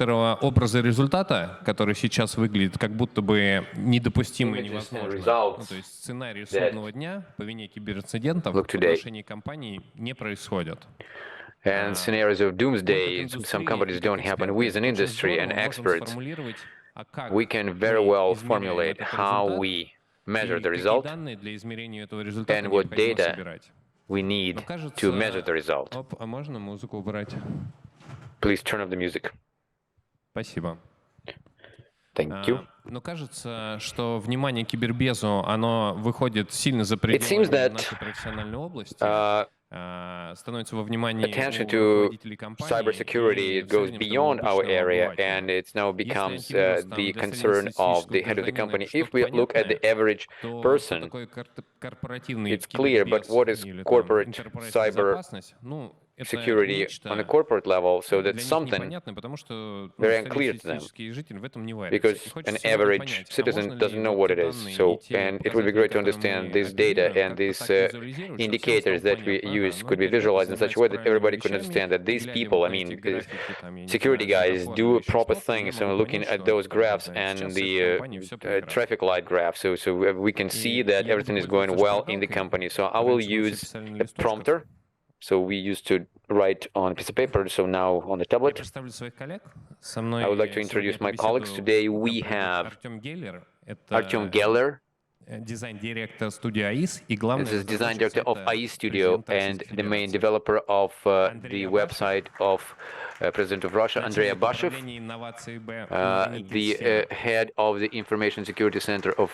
образа результата, который сейчас выглядит как будто бы недопустимо и Images and невозможно. results То есть сценарий that судного дня по вине киберинцидентов look в today. отношении компаний не происходят. And scenarios of doomsday in some companies don't happen. We as an industry and experts, we can very well formulate how we measure the result and what data we need to measure the result. А можно музыку убрать? Please turn off the music. Спасибо. Thank you. Но кажется, что внимание к кибербезу, оно выходит сильно за пределы seems that, нашей профессиональной области, становится во внимании Attention у to руководителей компаний. cybersecurity goes beyond our area, and it now becomes the concern of the head of the company. If we look at the average person, it's clear, but what is corporate cyber security on a corporate level, so that's something very unclear to them, because an average citizen doesn't know what it is. So, and it would be great to understand this data and these indicators that we use could be visualized in such a way that everybody could understand that these people, I mean, security guys, do a proper thing. So looking at those graphs and the traffic light graph, so we can see that everything is going well in the company. So I will use a prompter. So we used to write on a piece of paper, so now on the tablet. I would like to introduce my colleagues. Today we have Artyom Geller. This is design director of AI Studio and the main developer of the website of President of Russia, Andrei Abashev, the head of the Information Security Center of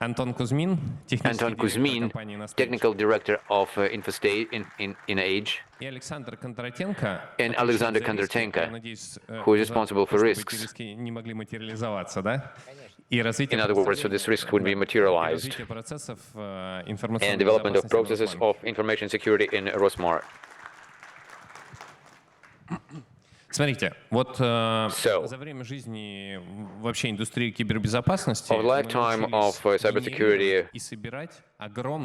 Anton Kuzmin, technical director of InfoState in Age, and Alexander Kondratenko, who is responsible for risks. In other words, so this risk would be materialized, and development of processes of information security in Rosmar. Смотрите, вот за время жизни вообще индустрии кибербезопасности of lifetime of cybersecurity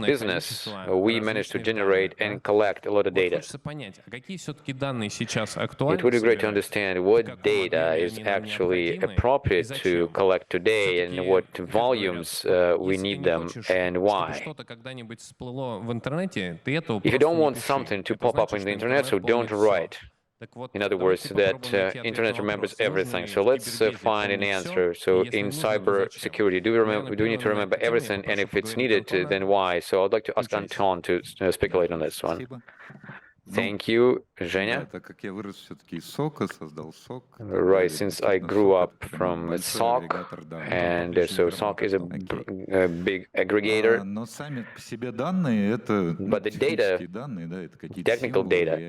business, we managed to generate and collect a lot of data. Хочется понять, а какие все-таки данные сейчас актуальны? It would be great to understand what data is actually appropriate to collect today and what volumes we need them and why. If you don't want something to pop up in the internet, so don't write. In other words, that internet remembers everything. So let's find an answer. So in cyber security, do we need to remember everything? And if it's needed, then why? So I'd like to ask Anton to speculate on this one. Thank you, Zhenya. Right, since I grew up from SOC, and so SOC is a big aggregator, but the data, technical data,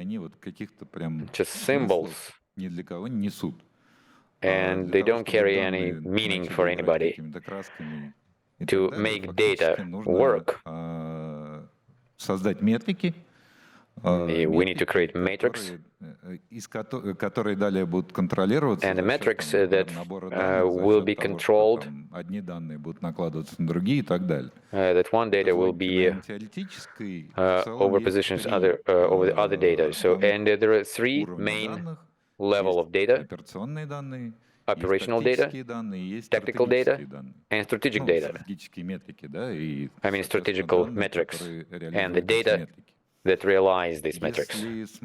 just symbols, and they don't carry any meaning for anybody. To make data work, we need to create metrics, and the metrics that will be controlled, that one data will be over positions over the other data. So, and there are three main level of data: operational data, technical data, and strategic data. I mean strategical metrics, and the data that realize these metrics. If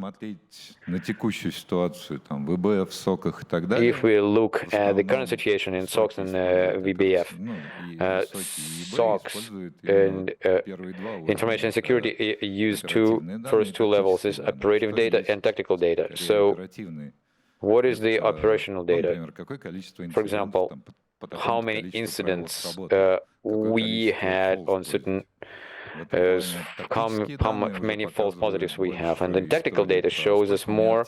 we look at the current situation in SOCs and VBF, SOCs and information security use first two levels is operative data and technical data. So what is the operational data? For example, how many incidents we had on certain how many false positives we have, and then technical data shows us more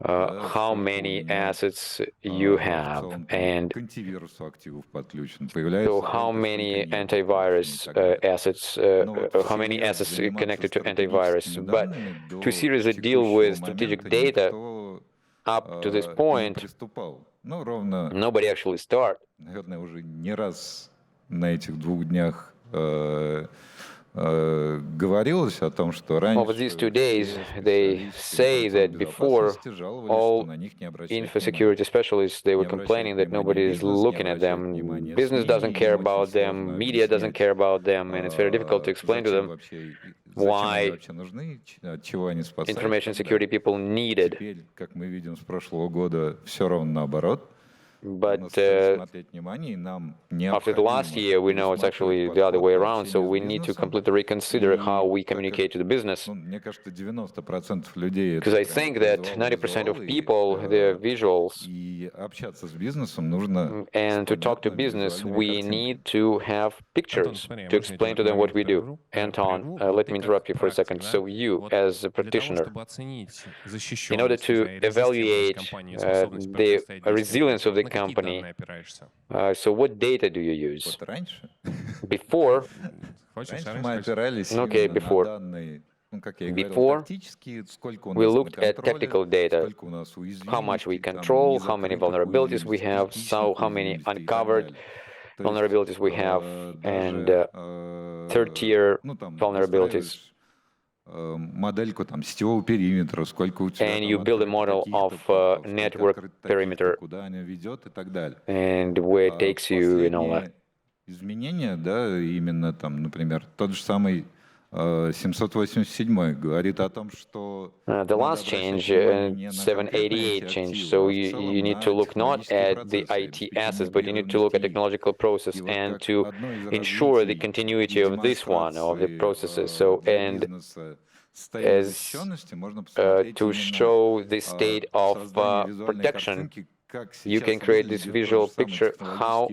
how many assets you have, and so how many antivirus assets, how many assets connected to antivirus. But to seriously deal with strategic data up to this point, nobody actually started. говорилось о том, что Over these 2 days, they say that before, all info security specialists, they were complaining that nobody is looking at them. Business doesn't care about them, media doesn't care about them, and it's very difficult to explain to them why information security people need it. Теперь, как мы видим с прошлого года, все равно наоборот. But after the last year, we know it's actually the other way around, so we need to completely reconsider how we communicate to the business. Because I think that 90% of people, they're visuals, and to talk to business, we need to have pictures to explain to them what we do. Anton, let me interrupt you for a second. So you, as a practitioner, in order to evaluate the resilience of the company, so what data do you use? Before, okay, before we looked at technical data, how much we control, how many vulnerabilities we have, so how many uncovered vulnerabilities we have, and third-tier vulnerabilities. And you build a model of network perimeter and where it takes you and all that. Изменения, да, именно там, например, тот же самый 787 говорит о том, что the last change, 788 change, so you need to look not at the IT assets, but you need to look at technological process and to ensure the continuity of this one, of the processes. So, and as to show the state of protection, you can create this visual picture how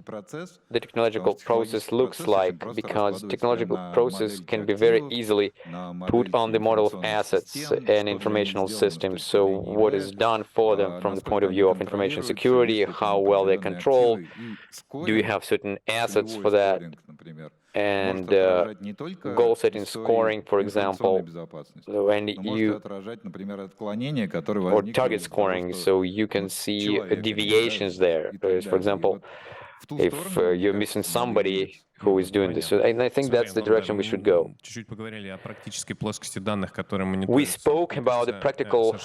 the technological process looks like, because technological process can be very easily put on the model of assets and informational systems. So what is done for them from the point of view of information security, how well they're controlled, do you have certain assets for that? And goal setting scoring, for example, when you or target scoring, so you can see deviations there. For example, if you're missing somebody who is doing this. And I think that's the direction we should go. We spoke about the practical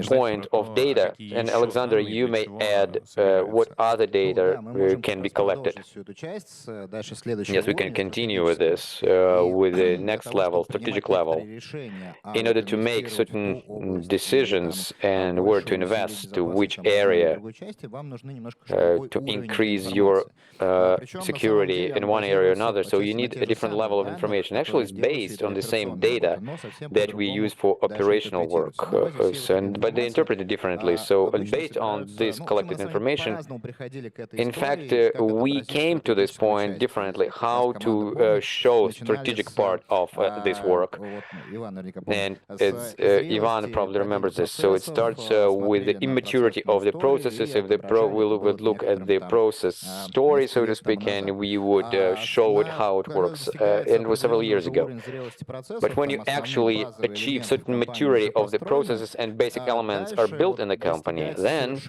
point of data, and Alexander, you may add what other data can be collected. Yes, we can continue with this, with the next level, strategic level, in order to make certain decisions and where to invest, to which area, to increase your security in one area or another. So you need a different level of information. Actually, it's based on the same data that we use for operational work, but they interpret it differently. So based on this collected information, in fact, we came to this point differently, how to show strategic part of this work. And it's, Ivan probably remembers this. So it starts with the immaturity of the processes. If we would look at the process story, so to speak, and we would show it how it works. And it was several years ago. But when you actually achieve certain maturity of the processes and basic elements are built in the company, then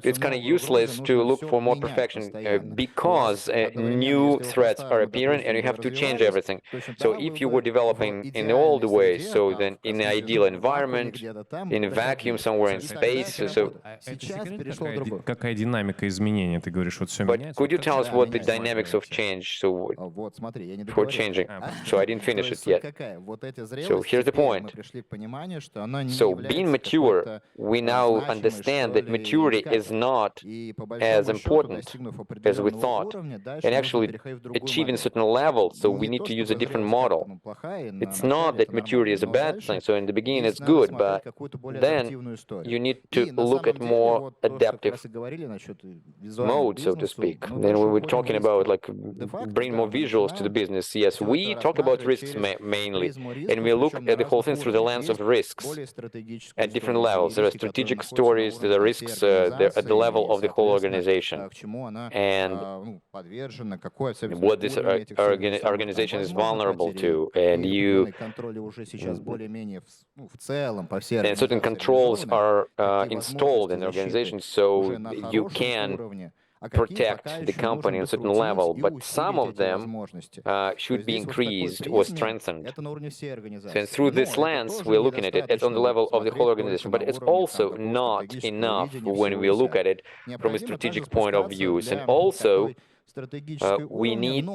it's kind of useless to look for more perfection because new threats are appearing and you have to change everything. So if you were developing in the old way, so then in the ideal environment, in a vacuum somewhere in space, so какая динамика изменения? Ты говоришь, вот все меняется. Could you tell us what the dynamics of change? So for changing. So I didn't finish it yet. So here's the point. So being mature, we now understand that maturity is not as important as we thought. And actually achieving certain level, so we need to use a different model. It's not that maturity is a bad thing. So in the beginning it's good, but then you need to look at more adaptive mode, so to speak. Then we were talking about like bring more visuals to the business. Yes, we talk about risks mainly, and we look at the whole thing through the lens of risks at different levels. There are strategic stories, there are risks at the level of the whole organization, and what this organization is vulnerable to, and certain controls are installed in the organization, so you can protect the company on a certain level, but some of them should be increased or strengthened. So through this lens, we're looking at it. It's on the level of the whole organization, but it's also not enough when we look at it from a strategic point of view. And also, we need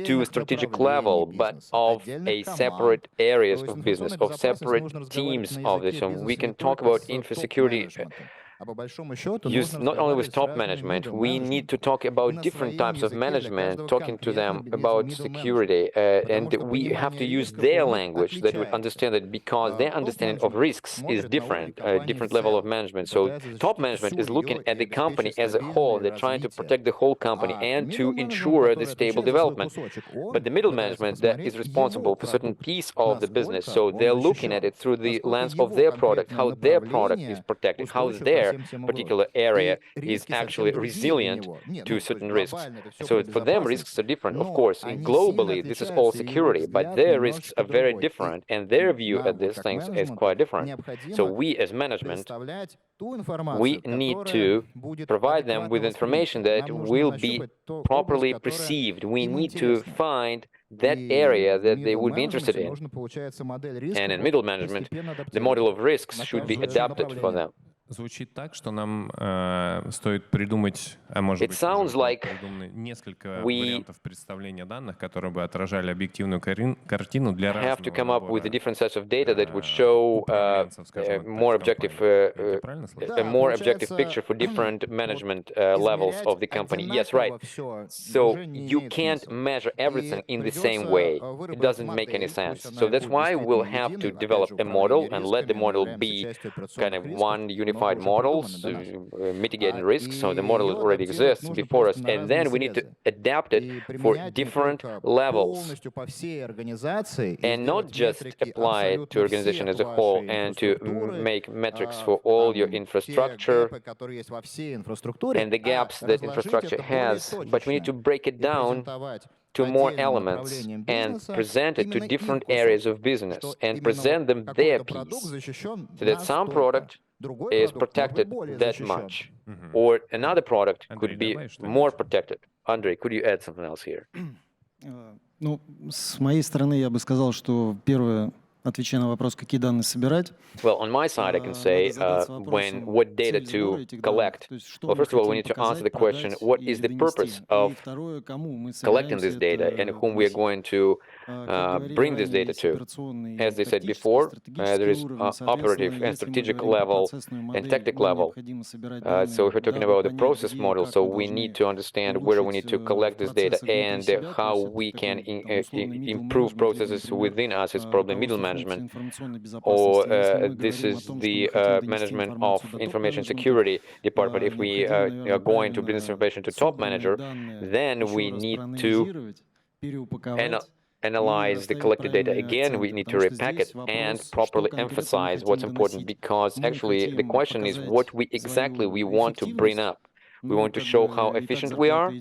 to a strategic level, but of a separate areas of business, of separate teams of this. So we can talk about infosecurity used not only with top management, we need to talk about different types of management, talking to them about security, and we have to use their language that would understand it, because their understanding of risks is different, different level of management. So top management is looking at the company as a whole. They're trying to protect the whole company and to ensure the stable development. But the middle management that is responsible for a certain piece of the business, so they're looking at it through the lens of their product, how their product is protected, how their particular area is actually resilient to certain risks. So for them, risks are different. Of course, globally, this is all security, but their risks are very different, and their view at these things is quite different. So we as management, we need to provide them with information that will be properly perceived. We need to find that area that they would be interested in. And in middle management, the model of risks should be adapted for them. Звучит так, что нам стоит придумать, а может быть, придумать несколько вариантов представления данных, которые бы отражали объективную картину для разного have to come up with the different sets of data that would show a more objective picture for different management levels of the company. Yes, right. So you can't measure everything in the same way. It doesn't make any sense. So that's why we'll have to develop a model and let the model be kind of one unified models, mitigating risks. So the model already exists before us, and then we need to adapt it for different levels, and not just apply it to organization as a whole and to make metrics for all your infrastructure and the gaps that infrastructure has, but we need to break it down to more elements and present it to different areas of business and present them their piece, so that some product is protected that much, or another product could be more protected. Andrei, could you add something else here? Ну, с моей стороны я бы сказал, что первое, отвечая на вопрос, какие данные собирать. Well, on my side, I can say what data to collect. Well, first of all, we need to answer the question, what is the purpose of collecting this data and whom we are going to bring this data to? As I said before, there is operative and strategic level and tactic level. So if we're talking about the process model, so we need to understand where we need to collect this data and how we can improve processes within us. It's probably middle management, or this is the management of information security department. If we are going to bring this information to top manager, then we need to analyze the collected data again. We need to repack it and properly emphasize what's important, because actually the question is what exactly we want to bring up. We want to show how efficient we are.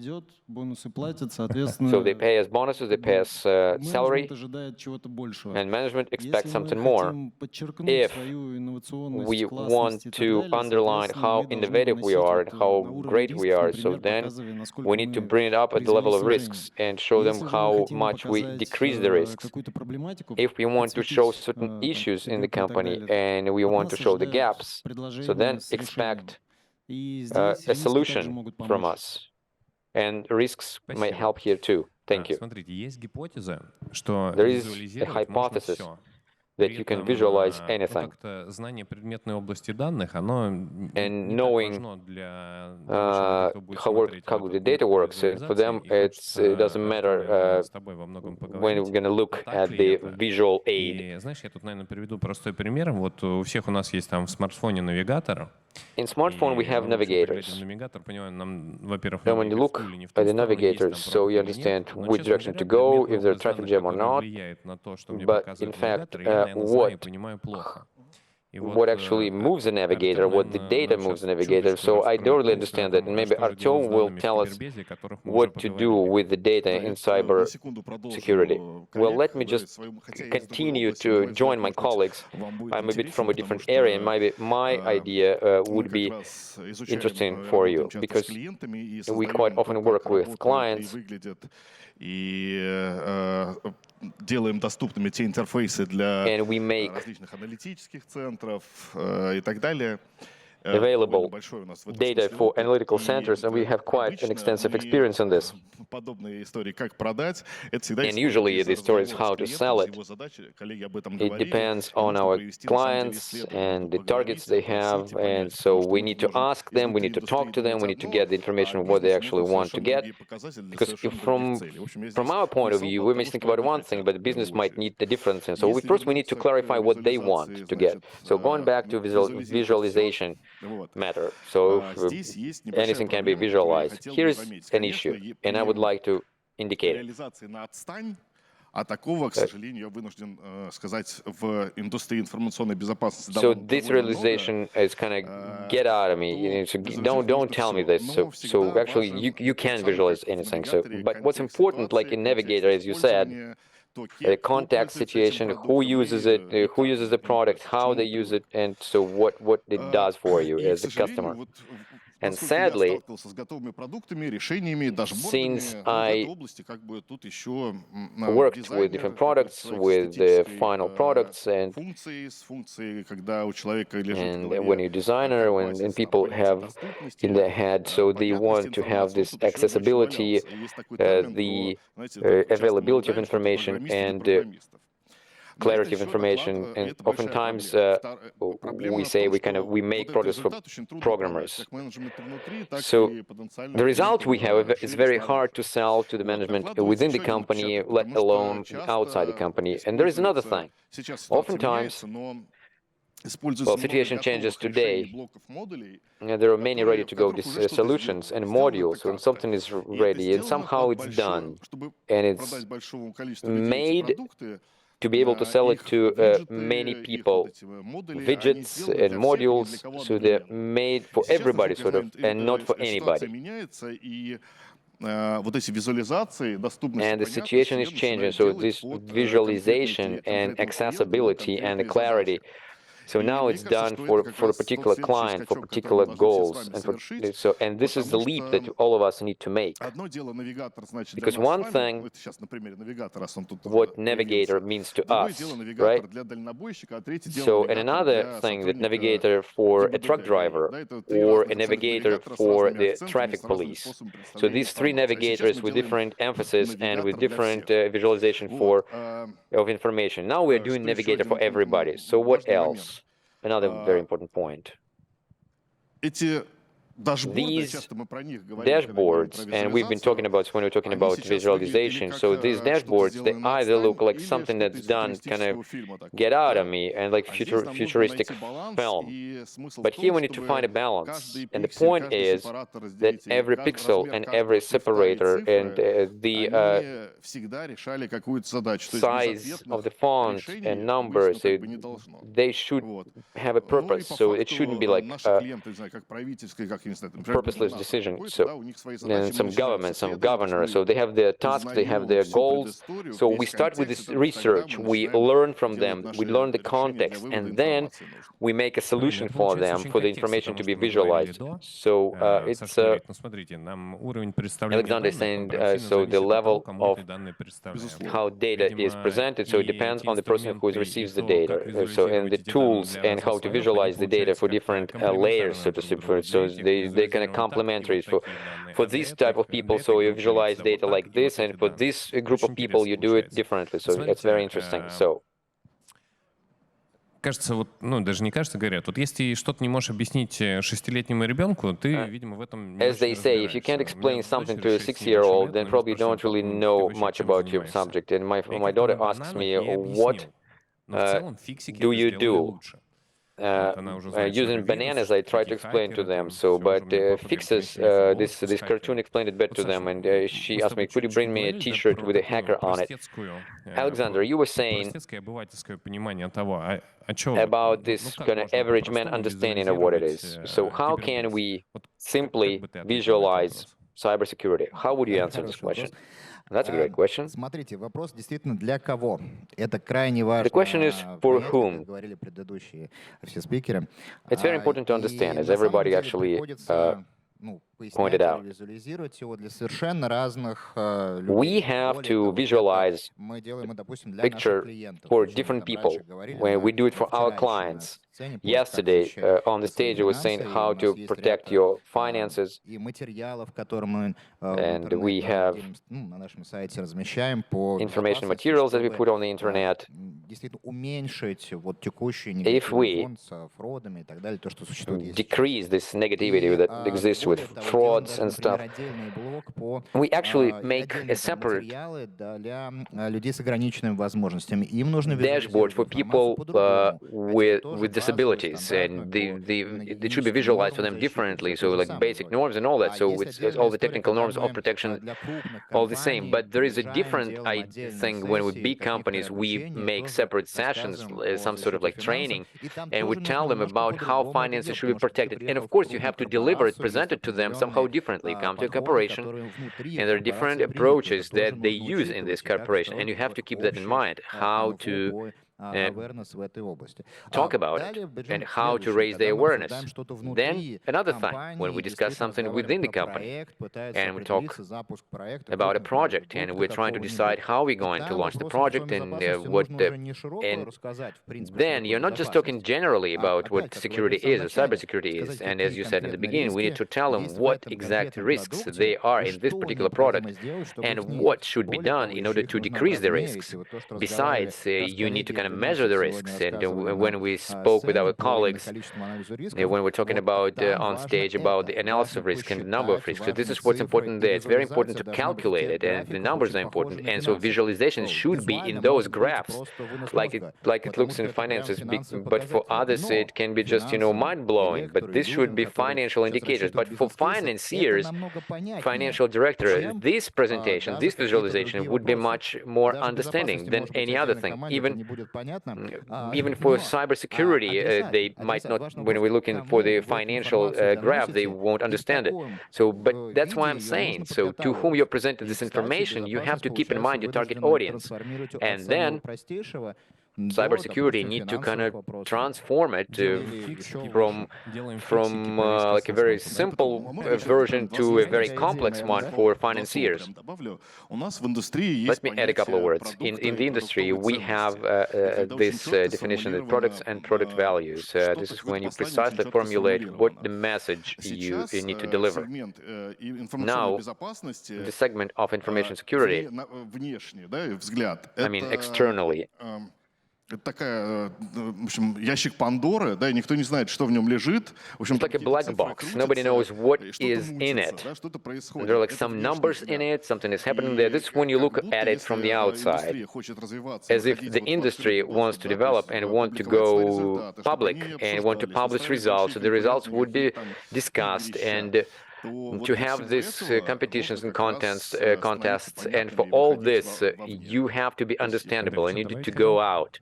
So they pay us bonuses, they pay us salary, and management expects something more. If we want to underline how innovative we are and how great we are, so then we need to bring it up at the level of risks and show them how much we decrease the risks. If we want to show certain issues in the company and we want to show the gaps, so then expect a solution from us. And risks may help here too. Thank you. There is a hypothesis that you can visualize anything. And knowing how the data works, for them it doesn't matter when we're going to look at the visual aid. Знаешь, я тут, наверное, приведу простой пример. Вот у всех у нас есть там в смартфоне навигатор. In smartphone, we have navigators. And when you look at the navigators, so you understand which direction to go, if there's traffic jam or not. But in fact, what what actually moves the navigator, what the data moves the navigator. So I don't really understand that. And maybe Artyom will tell us what to do with the data in cyber security. Well, let me just continue to join my colleagues. I'm a bit from a different area, and maybe my idea would be interesting for you, because we quite often work with clients. Делаем доступными те интерфейсы для различных аналитических центров и так далее. Available data for analytical centers, and we have quite an extensive experience in this. And usually the story is how to sell it. It depends on our clients and the targets they have, and so we need to ask them, we need to talk to them, we need to get the information of what they actually want to get. Because if from our point of view, we may think about one thing, but the business might need the different thing. So first we need to clarify what they want to get. So going back to visualization matter. So anything can be visualized. Here is an issue, and I would like to indicate it. А такого, к сожалению, я вынужден сказать, в индустрии информационной безопасности. So this realization is kind of get out of me. So don't tell me this. So actually, you can't visualize anything. So, but what's important, like in Navigator, as you said, the context situation, who uses the product, how they use it, and so what it does for you as a customer. And sadly, since I worked with different products, with the final products, and when you're a designer, when people have in their head, so they want to have this accessibility, the availability of information, and clarity of information, and oftentimes we say we make products for programmers. So the result we have is very hard to sell to the management within the company, let alone outside the company. And there is another thing. Oftentimes, well, situation changes today. There are many ready-to-go solutions and modules when something is ready, and somehow it's done, and it's made to be able to sell it to many people, widgets and modules, so they're made for everybody, sort of, and not for anybody. And the situation is changing, so this visualization and accessibility and the clarity. So now it's done for a particular client, for particular goals, and this is the leap that all of us need to make. Because one thing, what Navigator means to us, right? So, and another thing, that Navigator for a truck driver, or a Navigator for the traffic police. So these three Navigators with different emphasis and with different visualization of information. Now we're doing Navigator for everybody. So what else? Another very important point. These dashboards, and we've been talking about when we're talking about visualization, so these dashboards, they either look like something that's done kind of get out of me and like futuristic film. But here we need to find a balance. And the point is that every pixel and every separator and the size of the font and numbers, they should have a purpose. So it shouldn't be like purposeless decision. So, and some government, some governor, so they have their tasks, they have their goals. So we start with this research, we learn from them, we learn the context, and then we make a solution for them, for the information to be visualized. So it's Alexander is saying, so the level of how data is presented, so it depends on the person who receives the data. So, and the tools and how to visualize the data for different layers, so to speak. So they kind of complementary for this type of people. So you visualize data like this, and for this group of people, you do it differently. So it's very interesting. So. Кажется, вот, ну, даже не кажется, говорят, вот если что-то не можешь объяснить шестилетнему ребенку, ты, видимо, в этом не As they say, if you can't explain something to a 6-year-old, then probably you don't really know much about your subject. And my daughter asks me, what do you do? using bananas, I tried to explain to them. So, but Fixes, this cartoon explained it better to them, and she asked me, "Could you bring me a T-shirt with a hacker on it?" Alexander, you were saying about this kind of average man understanding of what it is. So, how can we simply visualize cybersecurity? How would you answer this question? That's a great question. Смотрите, вопрос действительно для кого? Это крайне важно. The question is for whom? Говорили предыдущие все спикеры. It's very important to understand, as everybody actually pointed out. We have to visualize picture for different people when we do it for our clients. Yesterday, on the stage, I was saying how to protect your finances, and we have information materials that we put on the internet. If we decrease this negativity that exists with frauds and stuff, we actually make a separate dashboard for people with disabilities, and it should be visualized for them differently, so like basic norms and all that, so it's all the technical norms of protection all the same. But there is a different thing when with big companies we make separate sessions, some sort of like training, and we tell them about how finances should be protected. And of course you have to deliver it, present it to them somehow differently. Come to a corporation, and there are different approaches that they use in this corporation, and you have to keep that in mind, how to talk about it and how to raise the awareness. Then another thing, when we discuss something within the company and we talk about a project and we're trying to decide how we're going to launch the project and then you're not just talking generally about what security is or cybersecurity is, and as you said in the beginning, we need to tell them what exact risks they are in this particular product and what should be done in order to decrease the risks. Besides, you need to kind of measure the risks, and when we spoke with our colleagues, when we're talking about on stage about the analysis of risk and the number of risks, so this is what's important there. It's very important to calculate it, and the numbers are important, and so visualization should be in those graphs, like it looks in finances, but for others it can be just, mind-blowing, but this should be financial indicators. But for financiers, financial director, this presentation, this visualization would be much more understanding than any other thing. Even for cybersecurity, they might not, when we're looking for the financial graph, they won't understand it. So, but that's why I'm saying, so to whom you're presenting this information, you have to keep in mind your target audience. And then cybersecurity need to kind of transform it from like a very simple version to a very complex one for financiers. Let me add a couple of words. In the industry, we have this definition of products and product values. This is when you precisely formulate what the message you need to deliver. Now, the segment of information security, I mean externally, такая, в общем, ящик Пандоры, да, и никто не знает, что в нем лежит. В общем, it's like a black box. Nobody knows what is in it. There are like some numbers in it, something is happening there. This is when you look at it from the outside, as if the industry wants to develop and want to go public and want to publish results. So the results would be discussed, and to have these competitions and contests, and for all this, you have to be understandable and you need to go out.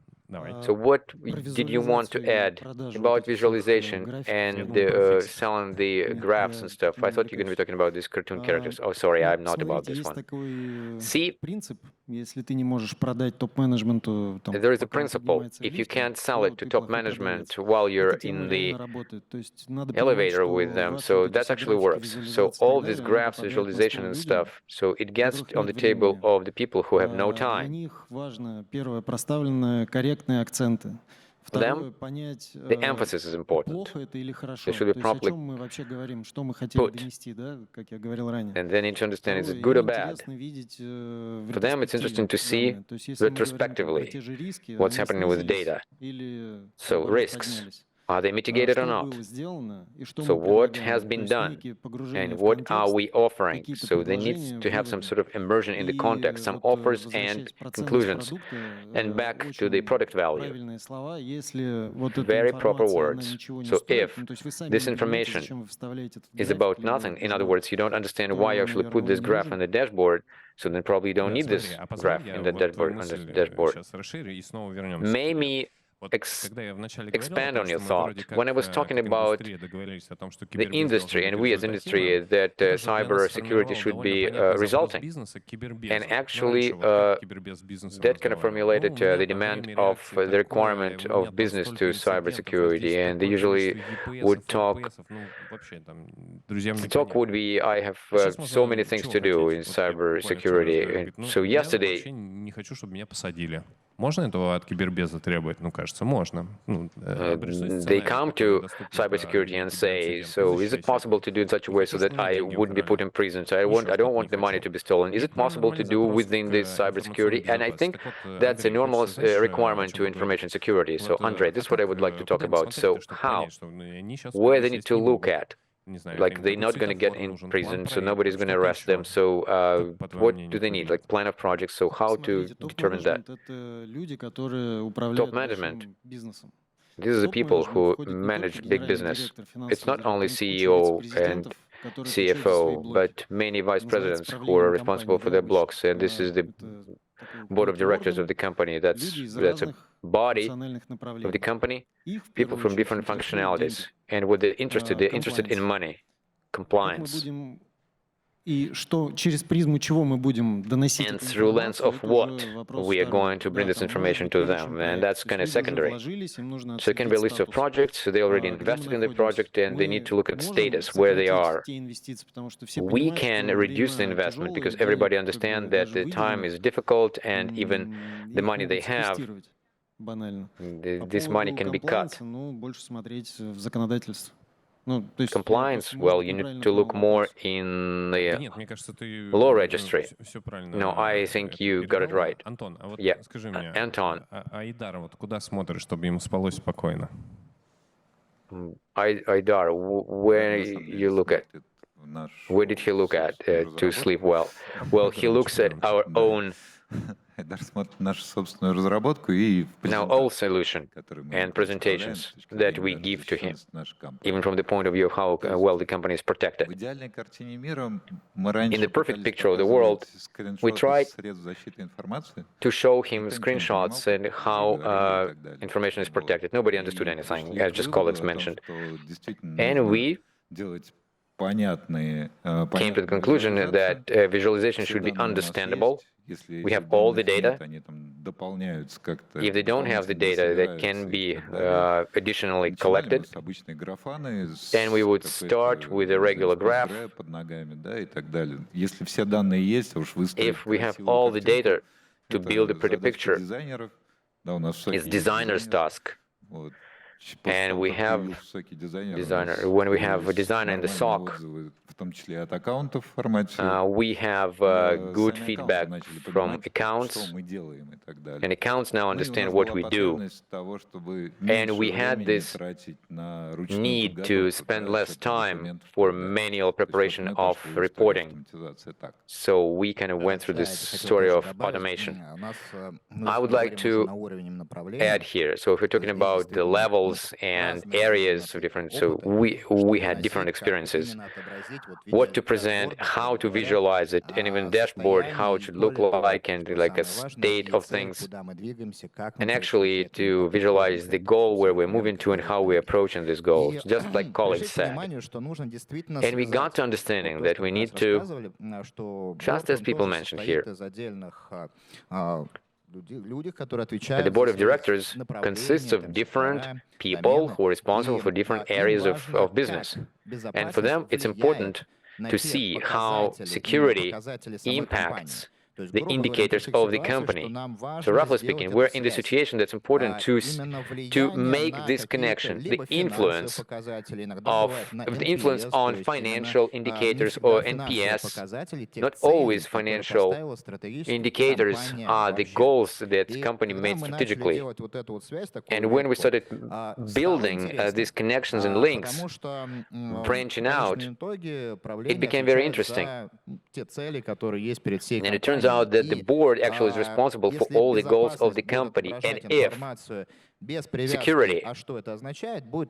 So what did you want to add about visualization and selling the graphs and stuff? I thought you were going to be talking about these cartoon characters. Oh, sorry, I'm not about this one. See, there is a principle. If you can't sell it to top management while you're in the elevator with them, so that actually works. So all these graphs, visualization and stuff, so it gets on the table of the people who have no time. For them, the emphasis is important. They should be properly put. And they need to understand, is it good or bad? For them, it's interesting to see retrospectively what's happening with data. So risks. Are they mitigated or not? So what has been done and what are we offering? So they need to have some sort of immersion in the context, some offers and conclusions. And back to the product value. Very proper words. So if this information is about nothing, in other words, you don't understand why you actually put this graph on the dashboard, so then probably you don't need this graph in the dashboard. Maybe expand on your thought. When I was talking about the industry, and we as industry, that cyber security should be resulting. And actually, that kind of formulated the demand of the requirement of business to cybersecurity. And they usually would talk, the talk would be, I have so many things to do in cybersecurity. So yesterday, Можно этого от кибербеза требовать? Ну, кажется, можно. They come to cybersecurity and say, so is it possible to do it in such a way so that I wouldn't be put in prison? So I don't want the money to be stolen. Is it possible to do within this cybersecurity? And I think that's a normal requirement to information security. So, Andrei, this is what I would like to talk about. So how? Where they need to look at? Like, they're not going to get in prison, so nobody's going to arrest them. So what do they need? Like, plan of projects. So how to determine that? Top management. These are the people who manage big business. It's not only CEO and CFO, but many vice presidents who are responsible for their blocks. And this is the board of directors of the company. That's a body of the company, people from different functionalities. And what they're interested in money, compliance. And through lens of what we are going to bring this information to them, and that's kind of secondary. So it can be a list of projects, they already invested in the project, and they need to look at status, where they are. We can reduce the investment because everybody understands that the time is difficult, and even the money they have, this money can be cut. Compliance, well, you need to look more in the law registry. No, I think you got it right. Yeah, Anton. Aidar, where you look at? Where did he look at to sleep well? Well, he looks at our own now all solution and presentations that we give to him, even from the point of view of how well the company is protected. In the perfect picture of the world, we try to show him screenshots and how information is protected. Nobody understood anything, as just colleagues mentioned. And we came to the conclusion that visualization should be understandable. We have all the data. If they don't have the data, that can be additionally collected. And we would start with a regular graph. If we have all the data to build a pretty picture, it's designer's task. And we have designer. When we have a designer in the SOC, we have good feedback from accounts, and accounts now understand what we do. And we had this need to spend less time for manual preparation of reporting. So we kind of went through this story of automation. I would like to add here, so if we're talking about the levels and areas of different, so we had different experiences. What to present, how to visualize it, and even dashboard, how it should look like, and like a state of things. And actually to visualize the goal where we're moving to and how we're approaching this goal, just like colleagues said. And we got to understanding that we need to, just as people mentioned here, the board of directors consists of different people who are responsible for different areas of business. And for them, it's important to see how security impacts the indicators of the company. So roughly speaking, we're in the situation that's important to make this connection, the influence on financial indicators or NPS. Not always financial indicators are the goals that the company made strategically. And when we started building these connections and links, branching out, it became very interesting. And it turns out that the board actually is responsible for all the goals of the company. And if security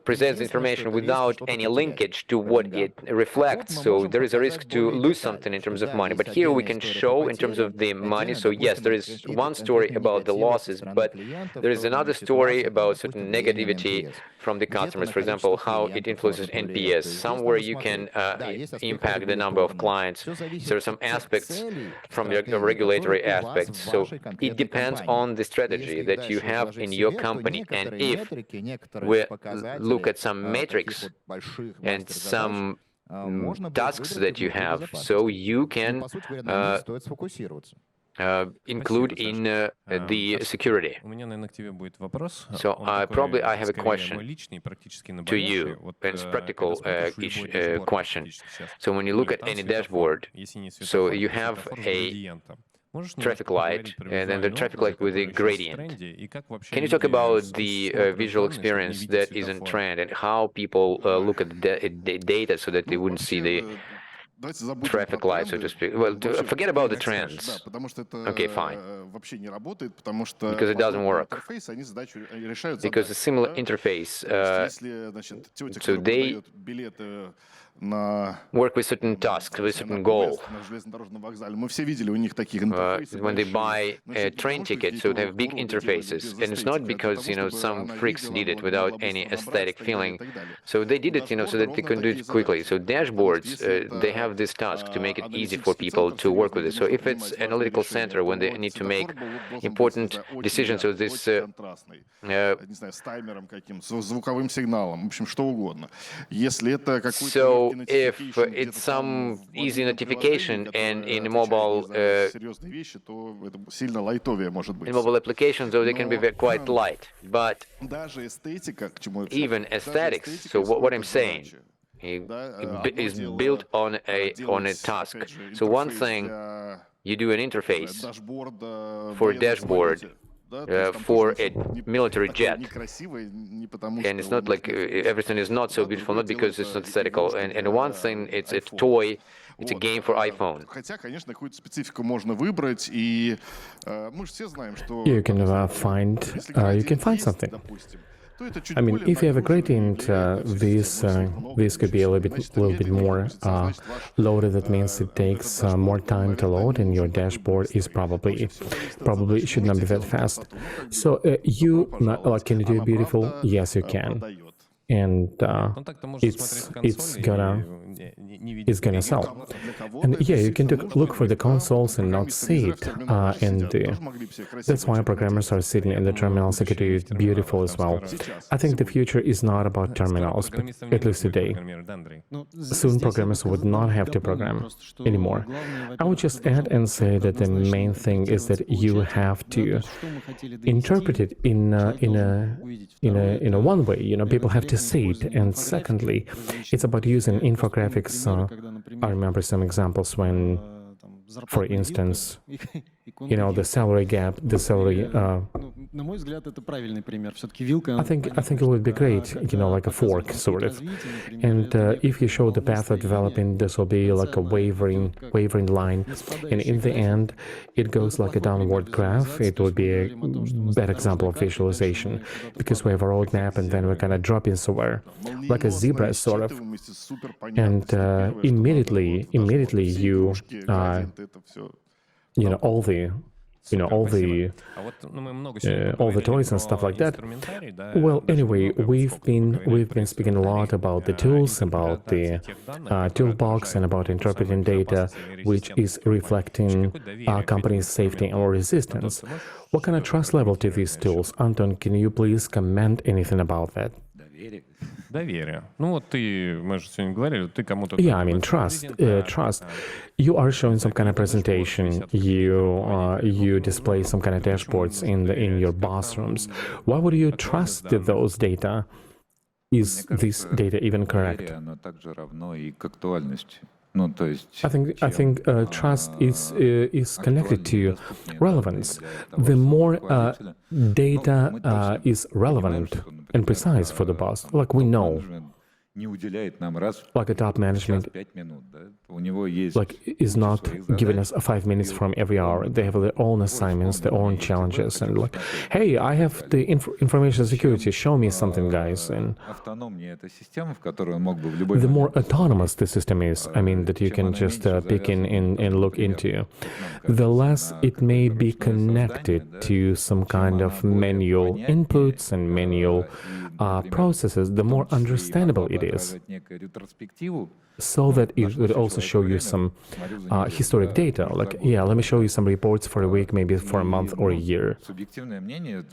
presents information without any linkage to what it reflects, so there is a risk to lose something in terms of money. But here we can show in terms of the money. So yes, there is one story about the losses, but there is another story about certain negativity from the customers. For example, how it influences NPS. Somewhere you can impact the number of clients. There are some aspects from your regulatory aspects. So it depends on the strategy that you have in your company. And if we look at some metrics and some tasks that you have, so you can include in the security. So probably I have a question to you, it's practical question. So when you look at any dashboard, so you have a traffic light, and then the traffic light with a gradient. Can you talk about the visual experience that is in trend and how people look at the data so that they wouldn't see the traffic light, so to speak? Well, forget about the trends. Okay, fine. Because it doesn't work. Because a similar interface, so they work with certain tasks, with certain goal. When they buy a train ticket, so they have big interfaces, and it's not because some freaks did it without any aesthetic feeling. So they did it, so that they can do it quickly. So dashboards, they have this task to make it easy for people to work with it. So if it's analytical center, when they need to make important decisions, so this с таймером каким-то, с звуковым сигналом, в общем, что угодно. Если это какой-то So if it's some easy notification and in mobile applications, so they can be quite light. But even aesthetics, so what I'm saying, is built on a task. So one thing, you do an interface for a dashboard for a military jet, and it's not like everything is not so beautiful, not because it's not aesthetical. And one thing, it's a toy, it's a game for iPhone. Хотя, конечно, какую-то специфику можно выбрать, и мы же все знаем, что you can find something. I mean, if you have a gradient, this could be a little bit more loaded. That means it takes more time to load, and your dashboard is probably should not be that fast. So can you do it beautiful? Yes, you can. And it's gonna sell. And yeah, you can look for the consoles and not see it. And that's why programmers are sitting in the terminals to do it beautiful as well. I think the future is not about terminals, but at least today. Soon programmers would not have to program anymore. I would just add and say that the main thing is that you have to interpret it in a one way. People have to see it. And secondly, it's about using infographics. I remember some examples when, for instance, the salary gap, the salary. I think it would be great, like a fork, sort of. And if you show the path of developing, this will be like a wavering line. And in the end, it goes like a downward graph. It would be a bad example of visualization, because we have a roadmap and then we're kind of dropping somewhere, like a zebra, sort of. And immediately you all the toys and stuff like that. Well, anyway, we've been speaking a lot about the tools, about the toolbox, and about interpreting data, which is reflecting our company's safety or resistance. What kind of trust level to these tools? Anton, can you please comment anything about that? Доверие. Ну вот мы же сегодня говорили, ты кому-то... Yeah, I mean, trust. Trust. You are showing some kind of presentation. You display some kind of dashboards in your bathrooms. Why would you trust those data? Is this data even correct? Оно также равно и к актуальности. Ну, то есть, I think trust is connected to relevance. The more data is relevant and precise for the boss, like we know, не уделяет нам раз like a top management, 5 минут, да? У него есть like is not giving us 5 minutes from every hour. They have their own assignments, their own challenges, and like, hey, I have the information security. Show me something, guys. And автономнее эта система, в которую он мог бы в любой the more момент autonomous the system is, I mean, that you can just pick in and look into, the less it may be connected to some kind of manual inputs and manual processes, the more understandable it is, некую ретроспективу, so that it would also show you some historic data. Like, yeah, let me show you some reports for a week, maybe for a month or a year. субъективное мнение,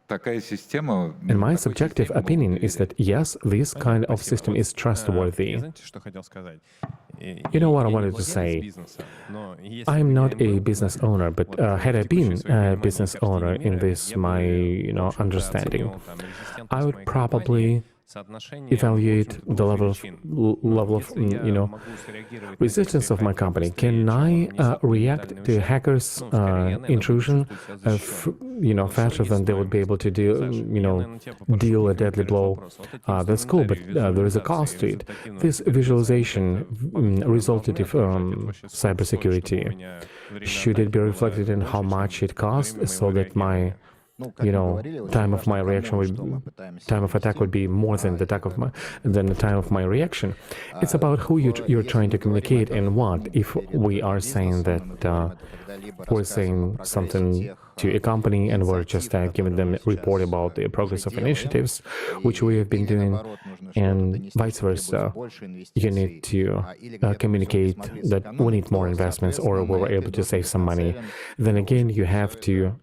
такая система... And my subjective opinion is that, yes, this kind of system is trustworthy. Знаете, что хотел сказать? You know what I wanted to say? I am not a business owner, but had I been a business owner in this, my understanding, I would probably evaluate the level of resistance of my company. Can I react to hackers' intrusion faster than they would be able to deal a deadly blow? That's cool, but there is a cost to it. This visualization resultative cybersecurity, should it be reflected in how much it costs, so that my time of attack would be more than the time of my reaction. It's about who you're trying to communicate and what. If we are saying that we're saying something to a company and we're just giving them a report about the progress of initiatives, which we have been doing, and vice versa, you need to communicate that we need more investments or we were able to save some money. Then again, you have to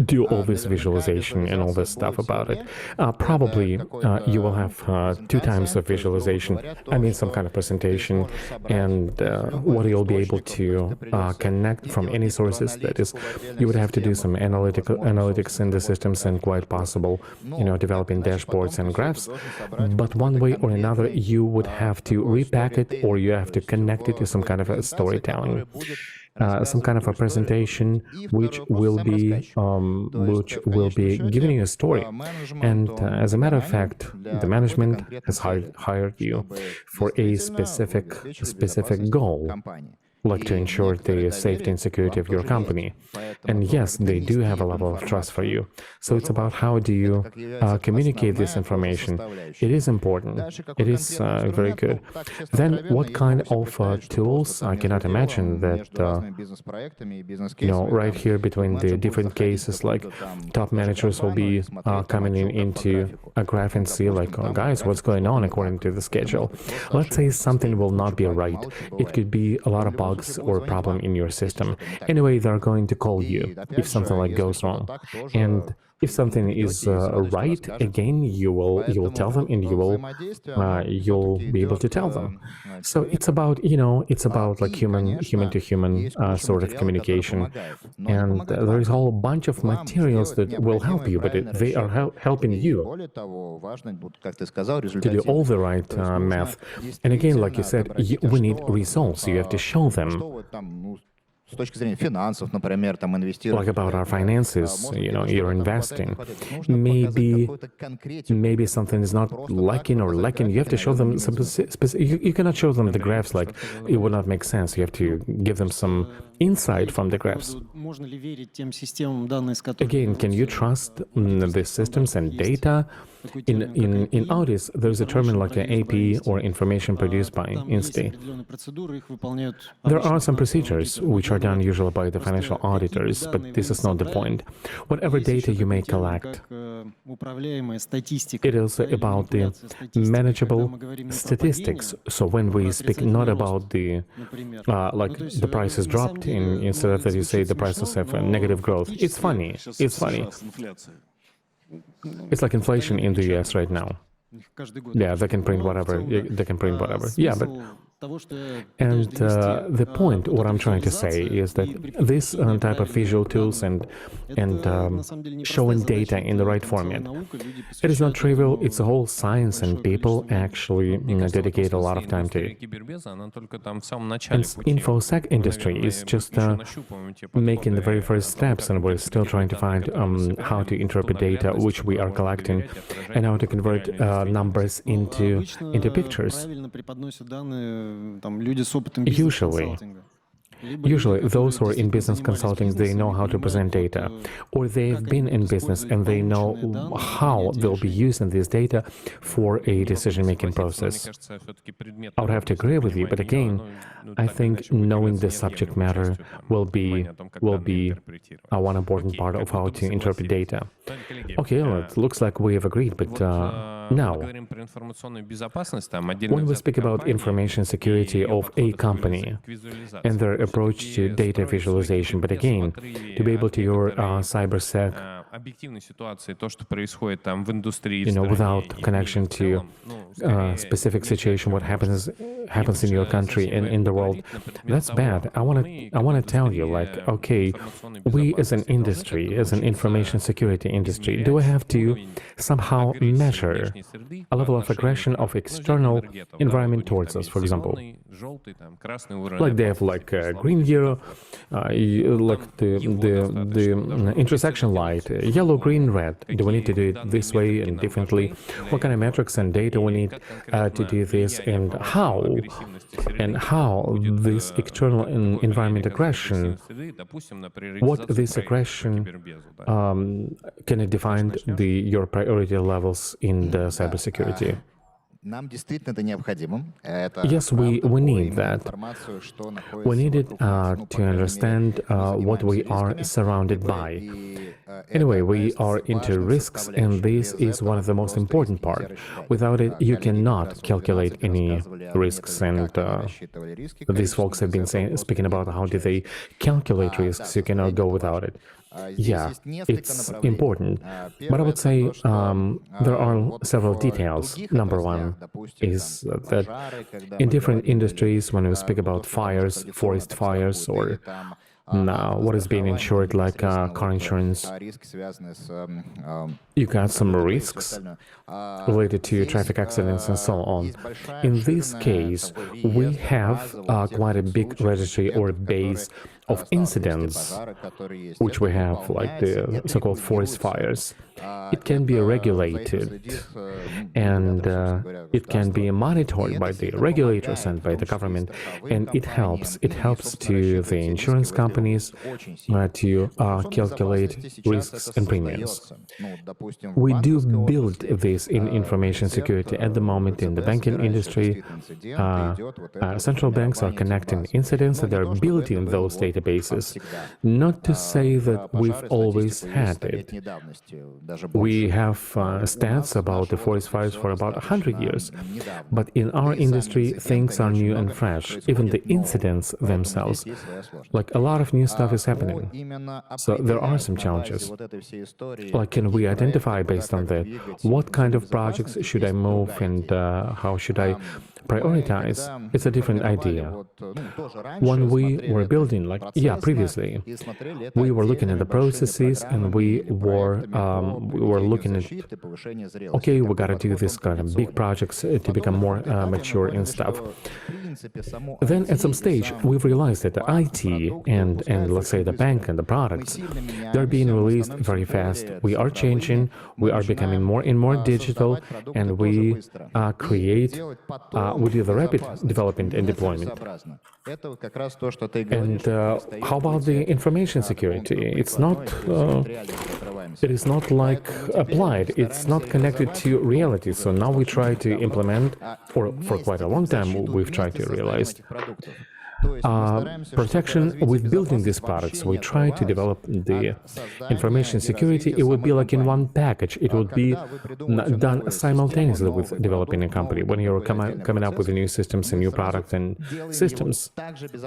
do all this visualization and all this stuff about it. Probably you will have 2 times of visualization, I mean some kind of presentation, and what you'll be able to connect from any sources. That is, you would have to do some analytics in the systems and quite possible, developing dashboards and graphs. But one way or another, you would have to repack it, or you have to connect it to some kind of a storytelling. Some kind of a presentation which will be giving you a story. And as a matter of fact, the management has hired you for a specific goal, like to ensure the safety and security of your company. And yes, they do have a level of trust for you. So it's about how do you communicate this information. It is important. It is very good. Then what kind of tools? I cannot imagine that, right here between the different cases, like top managers will be coming into a graph and see like, oh, guys, what's going on according to the schedule. Let's say something will not be right. It could be a lot of bugs or a problem in your system. Anyway, they're going to call you if something like goes wrong. And if something is right, again, you will tell them, and you'll be able to tell them. So it's about like human to human sort of communication, and there is a whole bunch of materials that will help you, but they are helping you to do all the right math. And again, like you said, we need results. You have to show them. Like about our finances, you're investing. Maybe something is not lacking. You have to show them some you cannot show them the graphs like it would not make sense. You have to give them some insight from the graphs. Again, can you trust the systems and data? In Audis, there's a term like an AP or information produced by Insti. There are some procedures which are done usually by the financial auditors, but this is not the point. Whatever data you may collect, it is about the manageable statistics. So when we speak not about the like the price has dropped rate instead of that you say the prices have a negative growth. It's funny. It's funny. It's like inflation in the US right now. Yeah, they can print whatever. They can print whatever. Yeah, but and the point, what I'm trying to say, is that this type of visual tools and showing data in the right format, it is not trivial. It's a whole science, and people actually dedicate a lot of time to it. And InfoSec industry is just making the very first steps, and we're still trying to find how to interpret data which we are collecting and how to convert numbers into pictures. Usually, those who are in business consulting, they know how to present data, or they've been in business and they know how they'll be using this data for a decision-making process. I would have to agree with you, but again, I think knowing the subject matter will be one important part of how to interpret data. Okay, well, it looks like we have agreed, but now, when we speak about information security of a company and their approach to data visualization, but again, to be able to your cybersec, without connection to specific situation, what happens in your country and in the world, that's bad. I want to tell you, like, okay, we as an industry, as an information security industry, do we have to somehow measure a level of aggression of external environment towards us, for example? Like they have like a green gear, like the intersection light, yellow, green, red. Do we need to do it this way and differently? What kind of metrics and data we need to do this, and how this external environment aggression, what this aggression can it define your priority levels in the cybersecurity? Yes, we need that. We need it to understand what we are surrounded by. Anyway, we are into risks, and this is one of the most important part. Without it, you cannot calculate any risks, and these folks have been speaking about how do they calculate risks. You cannot go without it. Yeah, it's important, but I would say there are several details. Number one is that in different industries, when we speak about fires, forest fires, or what is being insured, like car insurance, you got some risks related to traffic accidents and so on. In this case, we have quite a big registry or base of incidents, which we have, like the so-called forest fires. It can be regulated, and it can be monitored by the regulators and by the government, and it helps to the insurance companies to calculate risks and premiums. We do build this in information security at the moment in the banking industry. Central banks are connecting incidents, and they're building those databases. Not to say that we've always had it. We have stats about the forest fires for about 100 years, but in our industry, things are new and fresh. Even the incidents themselves, like a lot of new stuff is happening. So there are some challenges. Like, can we identify based on that what kind of projects should I move, and how should I prioritize? It's a different idea. When we were building, previously, we were looking at the processes, and we were looking at, okay, we gotta do this kind of big projects to become more mature and stuff. Then at some stage, we've realized that the IT and let's say the bank and the products, they're being released very fast. We are changing, we are becoming more and more digital, and we we do the rapid development and deployment. And how about the information security? It's not, it is not like applied, it's not connected to reality. So now we try to implement, or for quite a long time we've tried to realize, protection with building these products. We try to develop the information security. It would be like in one package. It would be done simultaneously with developing a company. When you're coming up with new systems and new products and systems,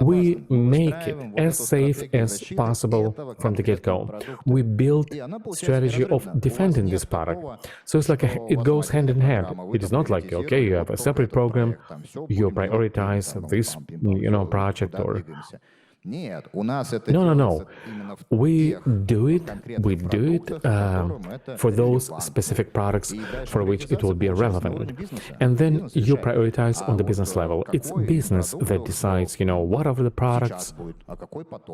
we make it as safe as possible from the get-go. We build strategy of defending this product. So it's like it goes hand in hand. It is not like, okay, you have a separate program, you prioritize this, project or... No. We do it for those specific products for which it will be relevant. And then you prioritize on the business level. It's business that decides, what are the products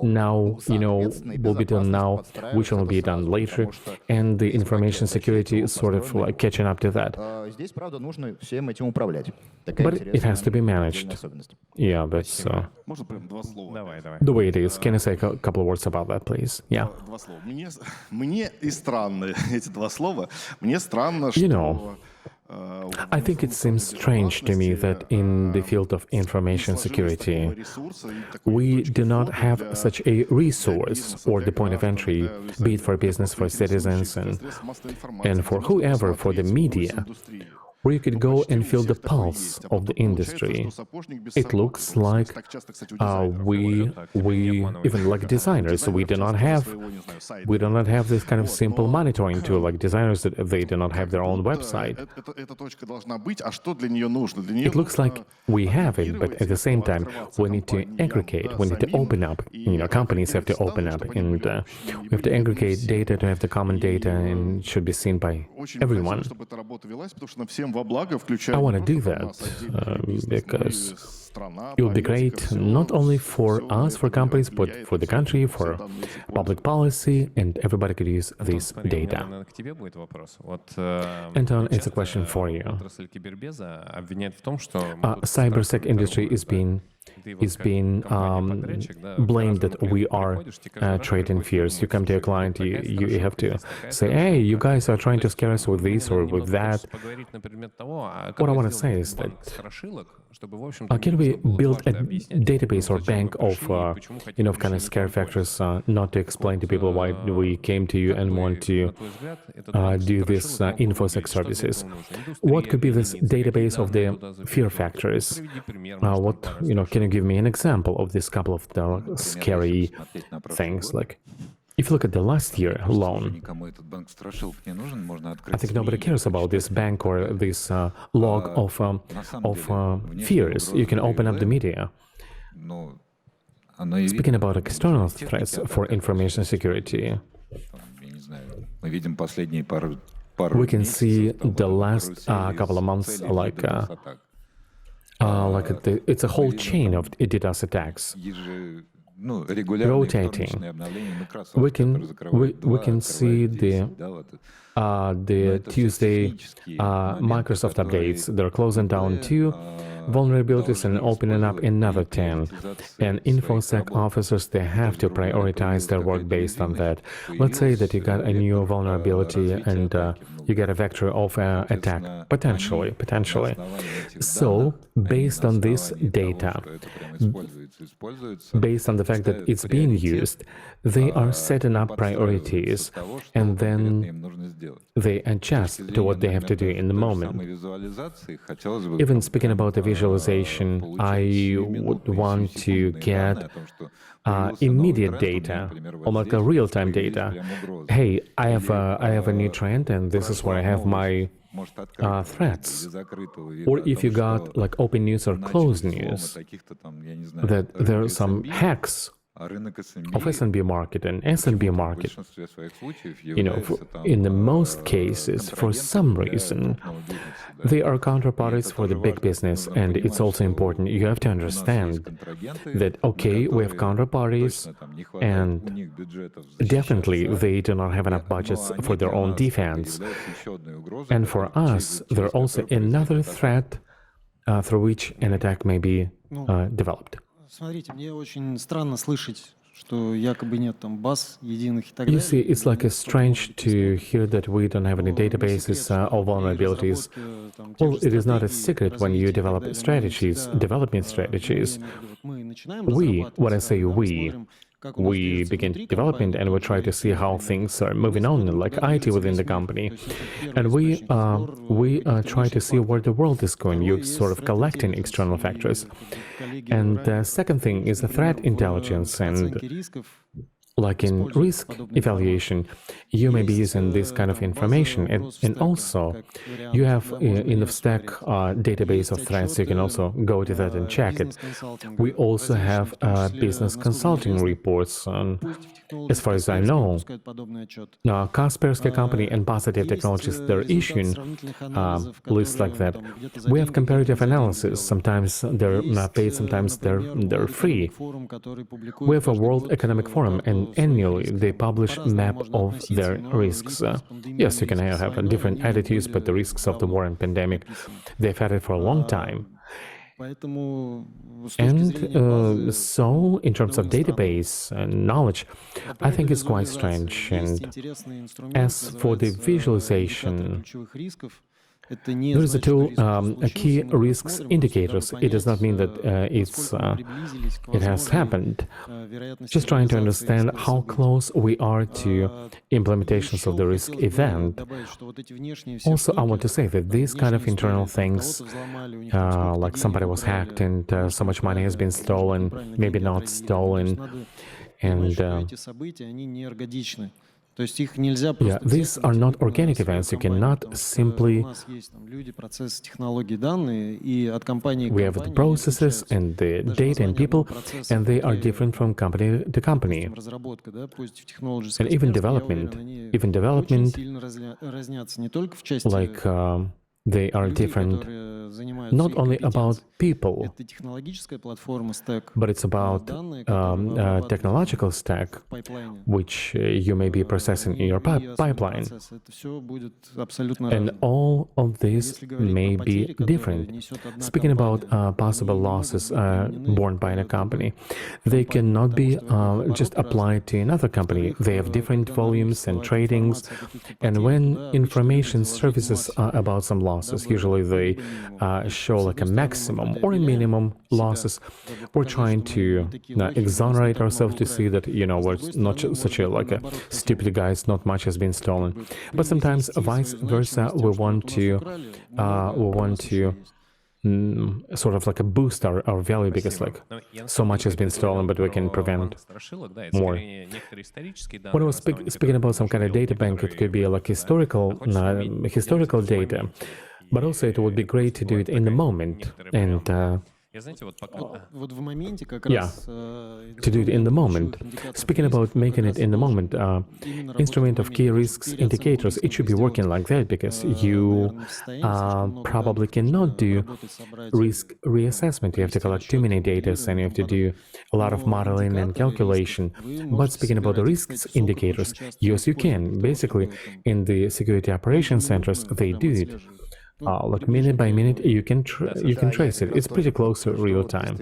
now, will be done now, which will be done later. And the information security is sort of like catching up to that. But it has to be managed. Yeah, that's the way it is. Can I say a couple of words about that, please? Yeah. Мне и странно эти два слова. Мне странно, что... I think it seems strange to me that in the field of information security, we do not have such a resource or the point of entry, be it for business, for citizens, and for whoever, for the media, where you could go and feel the pulse of the industry. It looks like we even like designers, we do not have this kind of simple monitoring tool. Like designers, they do not have their own website. It looks like we have it, but at the same time, we need to aggregate, we need to open up. Companies have to open up, and we have to aggregate data to have the common data, and it should be seen by everyone. I want to do that because it would be great not only for us, for companies, but for the country, for public policy, and everybody could use this data. Anton, it's a question for you. Cybersec industry is being blamed that we are trading fears. You come to a client, you have to say, hey, you guys are trying to scare us with this or with that. What I want to say is that can we build a database or bank of kind of scare factors, not to explain to people why we came to you and want to do this InfoSec services? What could be this database of the fear factors? Can you give me an example of this couple of the scary things? Like, if you look at the last year alone, I think nobody cares about this bank or this log of fears. You can open up the media. Speaking about external threats for information security, we can see the last couple of months it's a whole chain of DDoS attacks rotating. We can see the Tuesday Microsoft updates. They're closing down 2 vulnerabilities and opening up another 10. And InfoSec officers, they have to prioritize their work based on that. Let's say that you got a new vulnerability and you get a vector of attack, potentially. So, based on this data, based on the fact that it's being used, they are setting up priorities and then they adjust to what they have to do in the moment. Even speaking about the visualization, I would want to get immediate data, or like a real-time data. Hey, I have a new trend, and this is where I have my threats. Or if you got like open news or closed news, that there are some hacks of SMB market and SMB market. In the most cases, for some reason, they are counterparties for the big business, and it's also important. You have to understand that, okay, we have counterparties, and definitely they do not have enough budgets for their own defense. And for us, they're also another threat through which an attack may be developed. Смотрите, мне очень странно слышать, что якобы нет там баз единых и так You далее. see, it's like strange to hear that we don't have any databases or vulnerabilities. Well, it is not a secret when you develop strategies, development strategies. We, when I say we begin development and we try to see how things are moving on, like IT within the company. And we try to see where the world is going. You're sort of collecting external factors. And the second thing is the threat intelligence. And like in risk evaluation, you may be using this kind of information. And also, you have in the stack database of threats, you can also go to that and check it. We also have business consulting reports. As far as I know, Kaspersky company and Positive Technologies, they're issuing lists like that. We have comparative analysis. Sometimes they're paid, sometimes they're free. We have a World Economic Forum, and annually they publish a map of their risks. Yes, you can have different attitudes, but the risks of the war and pandemic, they've had it for a long time. And so, in terms of database and knowledge, I think it's quite strange. And as for the visualization, there is a tool, key risks indicators. It does not mean that it has happened. Just trying to understand how close we are to implementations of the risk event. Also, I want to say that these kind of internal things, like somebody was hacked and so much money has been stolen, maybe not stolen, and yeah, these are not organic events. You cannot simply... We have the processes and the data and people, and they are different from company to company. And even development, like they are different, not only about people, but it's about technological stack, which you may be processing in your pipeline. And all of this may be different. Speaking about possible losses borne by a company, they cannot be just applied to another company. They have different volumes and tradings. And when information surfaces about some losses, usually they show like a maximum or a minimum losses. We're trying to exonerate ourselves to see that, you know, we're not such a stupid guys, not much has been stolen. But sometimes vice versa, we want to sort of like a boost our value because like so much has been stolen, but we can prevent more. When I was speaking about some kind of data bank, it could be like historical data, but also it would be great to do it in the moment and to do it in the moment. Speaking about making it in the moment, instrument of key risks indicators, it should be working like that because you probably cannot do risk reassessment. You have to collect too many data and you have to do a lot of modeling and calculation. But speaking about the risks indicators, yes, you can. Basically, in the security operations centers, they do it. Like minute by minute, you can trace it. It's pretty close to real time.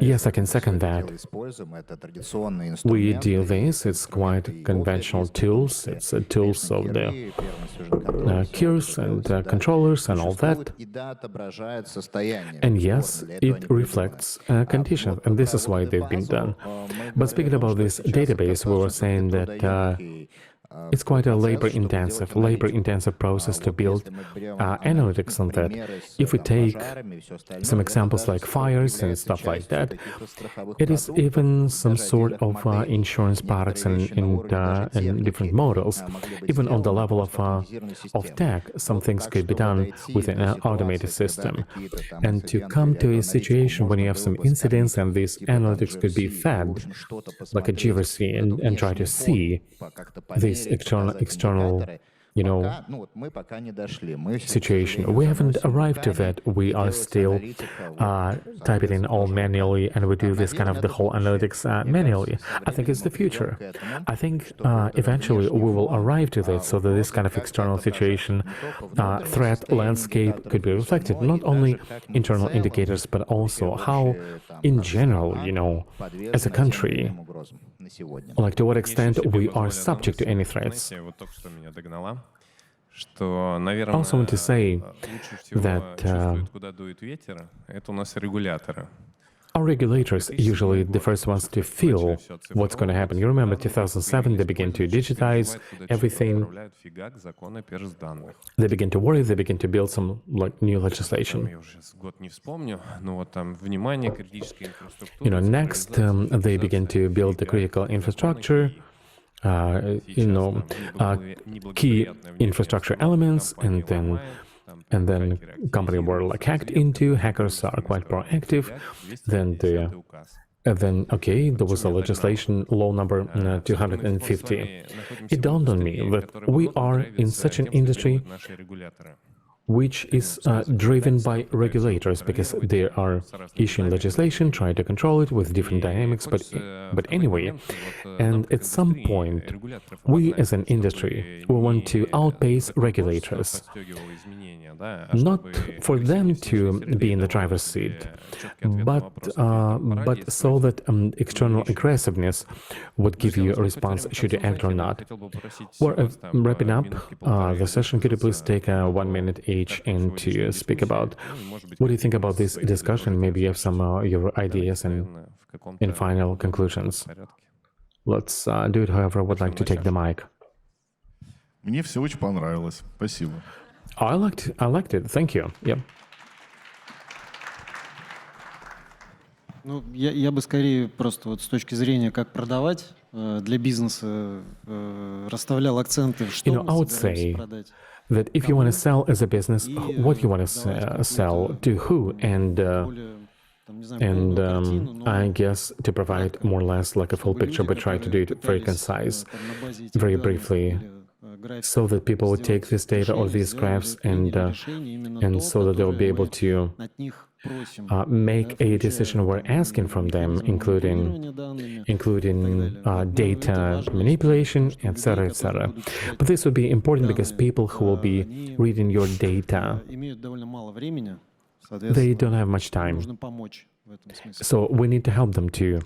Yes, I can second that. We do this. It's quite conventional tools. It's tools of the queues and controllers and all that. And yes, it reflects conditions, and this is why they've been done. But speaking about this database, we were saying that it's quite a labor-intensive process to build analytics on that. If we take some examples like fires and stuff like that, it is even some sort of insurance products and different models. Even on the level of tech, some things could be done with an automated system. And to come to a situation when you have some incidents and these analytics could be fed, like a GRC, and try to see these external situation. We haven't arrived to that. We are still type it in all manually, and we do this kind of the whole analytics manually. I think it's the future. I think eventually we will arrive to that, so that this kind of external situation, threat landscape could be reflected, not only internal indicators, but also how, in general, as a country, like to what extent we are subject to any threats. I also want to say that our regulators usually the first ones to feel what's going to happen. You remember 2007, they began to digitize everything. They begin to worry, they begin to build some new legislation. Next, they begin to build the critical infrastructure, key infrastructure elements, and then company were hacked into. Hackers are quite proactive. Then there was a legislation, law number 250. It dawned on me that we are in such an industry which is driven by regulators, because they are issuing legislation, trying to control it with different dynamics, but anyway, and at some point, we as an industry, we want to outpace regulators, not for them to be in the driver's seat, but so that external aggressiveness would give you a response should you act or not. We're wrapping up the session. Could you please take 1 minute each and to speak about what do you think about this discussion? Maybe you have some your ideas and final conclusions. Let's do it however would like to take the mic. Мне все очень понравилось. Спасибо. I liked it. Thank you. Yep. Я бы скорее просто вот с точки зрения, как продавать для бизнеса, расставлял акценты, что мы собираемся продать. That if you want to sell as a business, what you want to sell, to who, and I guess to provide more or less like a full picture, but try to do it very concise, very briefly, so that people would take this data or these graphs and so that they'll be able to make a decision we're asking from them, including data manipulation, etc., etc. But this would be important because people who will be reading your data, they don't have much time. So we need to help them to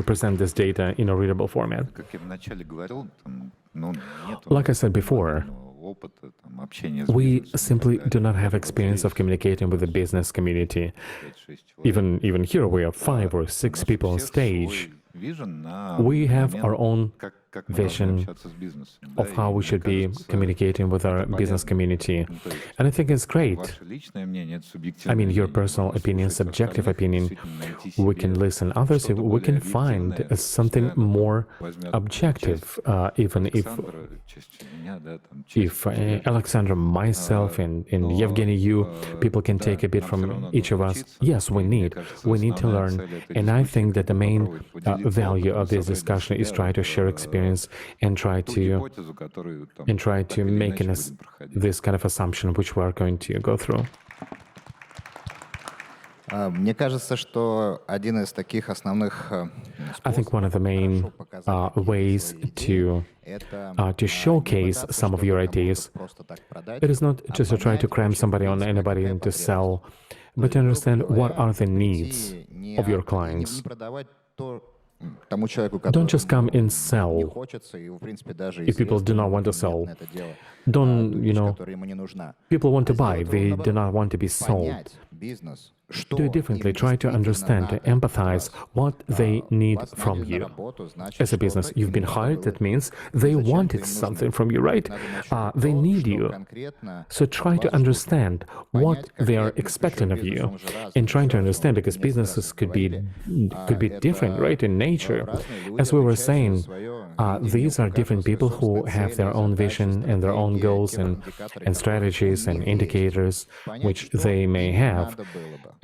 present this data in a readable format. Like I said before, we simply do not have experience of communicating with the business community. Even here, we are 5 or 6 people on stage. We have our own vision of how we should be communicating with our business community. And I think it's great. I mean, your personal opinion, subjective opinion, we can listen. Others, we can find something more objective, even if Alexander, myself, and Evgeny, you, people can take a bit from each of us. Yes, we need to learn. And I think that the main value of this discussion is try to share experience and try to make this kind of assumption which we are going to go through. Мне кажется, что один из таких основных I think one of the main ways to showcase some of your ideas, it is not just to try to cram somebody on anybody and to sell, but to understand what are the needs of your clients. Don't just come and sell if people do not want to sell. People want to buy, they do not want to be sold. Do it differently. Try to understand, to empathize what they need from you. As a business, you've been hired. That means they wanted something from you, right? They need you. So try to understand what they are expecting of you, and trying to understand, because businesses could be different, right, in nature. As we were saying, these are different people who have their own vision and their own goals and strategies and indicators which they may have.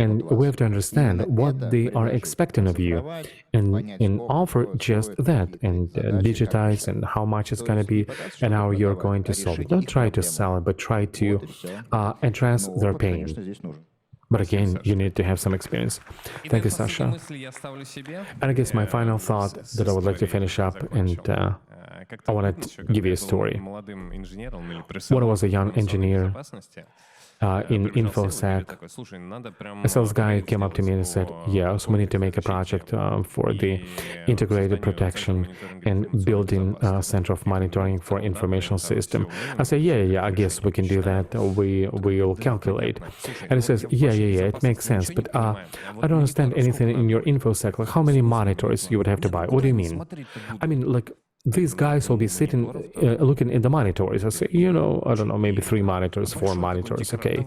And we have to understand what they are expecting of you and offer just that and digitize and how much it's going to be and how you're going to solve it. Don't try to sell it, but try to address their pain. But again, you need to have some experience. Thank you, Sasha. And I guess my final thought that I would like to finish up, and I want to give you a story. When I was a young engineer in InfoSec, a sales guy came up to me and said, yes, we need to make a project for the integrated protection and building a center of monitoring for information system. I said, yeah, I guess we can do that. We will calculate. And he says, yeah, it makes sense, but I don't understand anything in your InfoSec, like how many monitors you would have to buy. What do you mean? I mean, like, these guys will be sitting, looking at the monitors. I say, I don't know, maybe 3 monitors, 4 monitors, okay.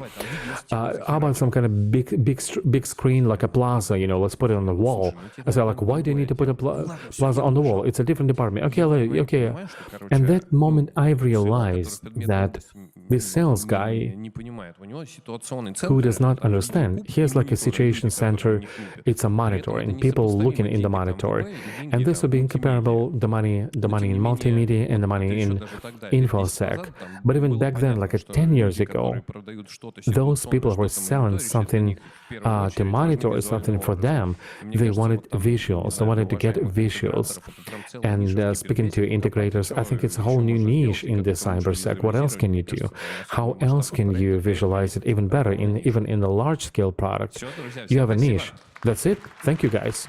How about some kind of big screen, like a plaza, let's put it on the wall. I say, like, why do you need to put a plaza on the wall? It's a different department. Okay. And that moment I realized that this sales guy, who does not understand, he has like a situation center, it's a monitor, and people looking in the monitor. And this would be incomparable, the money in multimedia and the money in InfoSec. But even back then, like 10 years ago, those people who were selling something to monitor something for them, they wanted visuals, they wanted to get visuals. And speaking to integrators, I think it's a whole new niche in the cybersec. What else can you do? How else can you visualize it even better, even in the large-scale product? You have a niche. That's it. Thank you, guys.